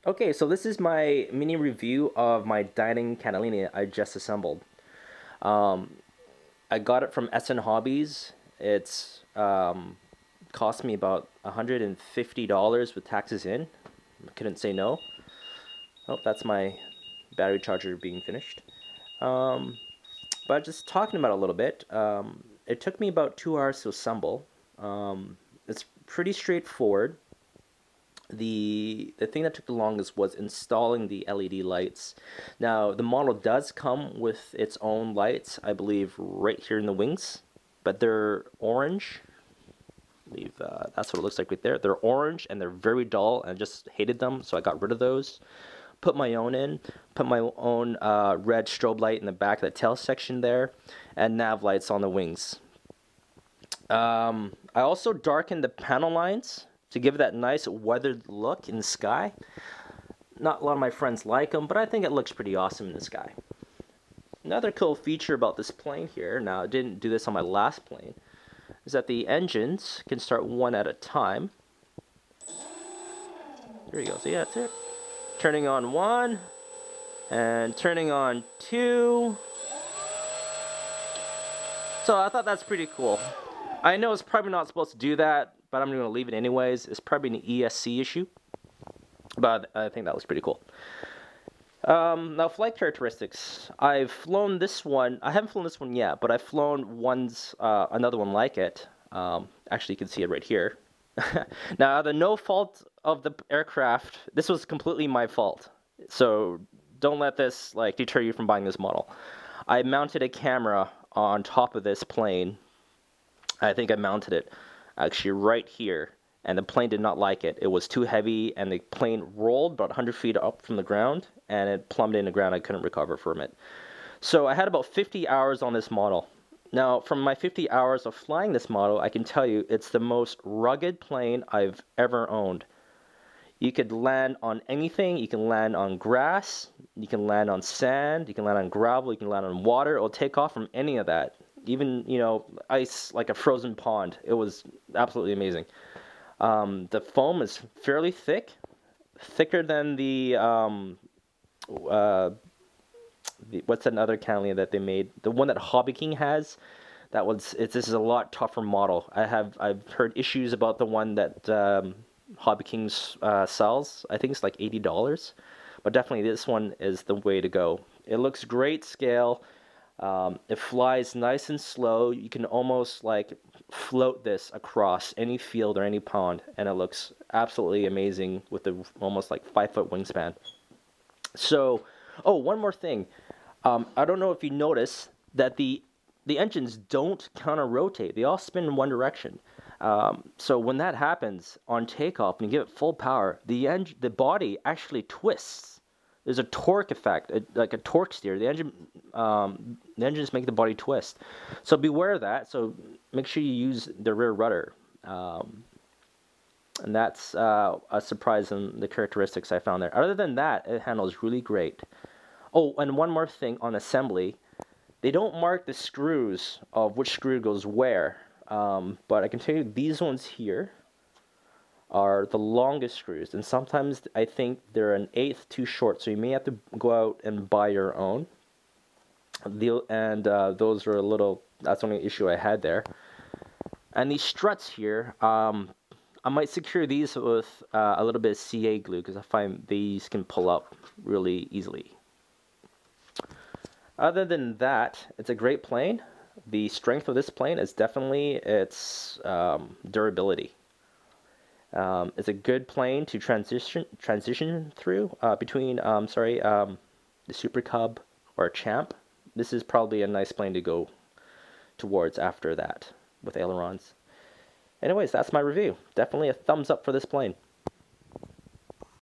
Okay, so this is my mini review of my Dynam Catalina I just assembled. Um, I got it from SN Hobbies. It's cost me about $150 with taxes in. I couldn't say no. Oh, that's my battery charger being finished. Um, but just talking about it a little bit, it took me about 2 hours to assemble. It's pretty straightforward. The thing that took the longest was installing the LED lights. Now the model does come with its own lights, I believe, right here in the wings, but they're orange. I believe that's what it looks like right there. They're orange and they're very dull, and I just hated them, so I got rid of those. Put my own in. Put my own red strobe light in the back of the tail section there, and nav lights on the wings. I also darkened the panel lines to give it that nice weathered look in the sky. Not a lot of my friends like them, but I think it looks pretty awesome in the sky. Another cool feature about this plane here, now I didn't do this on my last plane, is that the engines can start one at a time. There you go, so yeah, that's it. Turning on one, and turning on two. So I thought that's pretty cool. I know it's probably not supposed to do that, but I'm going to leave it anyways. It's probably an ESC issue, but I think that was pretty cool. Now, flight characteristics. I've flown this one. I haven't flown this one yet, but I've flown another one like it. Actually, you can see it right here. Now, the no fault of the aircraft, this was completely my fault. So don't let this deter you from buying this model. I mounted a camera on top of this plane. I think I mounted it actually right here, and the plane did not like it. It was too heavy, and the plane rolled about 100 feet up from the ground, and it plummeted in the ground. I couldn't recover from it. So I had about 50 hours on this model. Now, from my 50 hours of flying this model, I can tell you it's the most rugged plane I've ever owned. You could land on anything. You can land on grass. You can land on sand. You can land on gravel. You can land on water. It'll take off from any of that. Even, ice like a frozen pond. It was absolutely amazing. The foam is fairly thick, thicker than what's another Catalina that they made? The one that Hobby King has. This is a lot tougher model. I've heard issues about the one that Hobby King sells. I think it's like $80, but definitely this one is the way to go. It looks great scale. It flies nice and slow. You can almost float this across any field or any pond, and it looks absolutely amazing with the almost 5-foot wingspan. So, oh, one more thing. I don't know if you notice that the engines don't counter-rotate. They all spin in one direction. So when that happens on takeoff and you give it full power, the body actually twists. There's a torque effect, like a torque steer. The engines make the body twist. So beware of that. So make sure you use the rear rudder. And that's a surprise in the characteristics I found there. Other than that, it handles really great. Oh, and one more thing on assembly. They don't mark the screws of which screw goes where. But I can tell you these ones here are the longest screws, and sometimes I think they're an eighth too short, so you may have to go out and buy your own. Those are that's the only issue I had there. And these struts here, I might secure these with a little bit of CA glue, because I find these can pull up really easily. Other than that, it's a great plane. The strength of this plane is definitely its durability. It's a good plane to transition through between the Super Cub or Champ. This is probably a nice plane to go towards after that with ailerons. Anyways, that's my review. Definitely a thumbs up for this plane.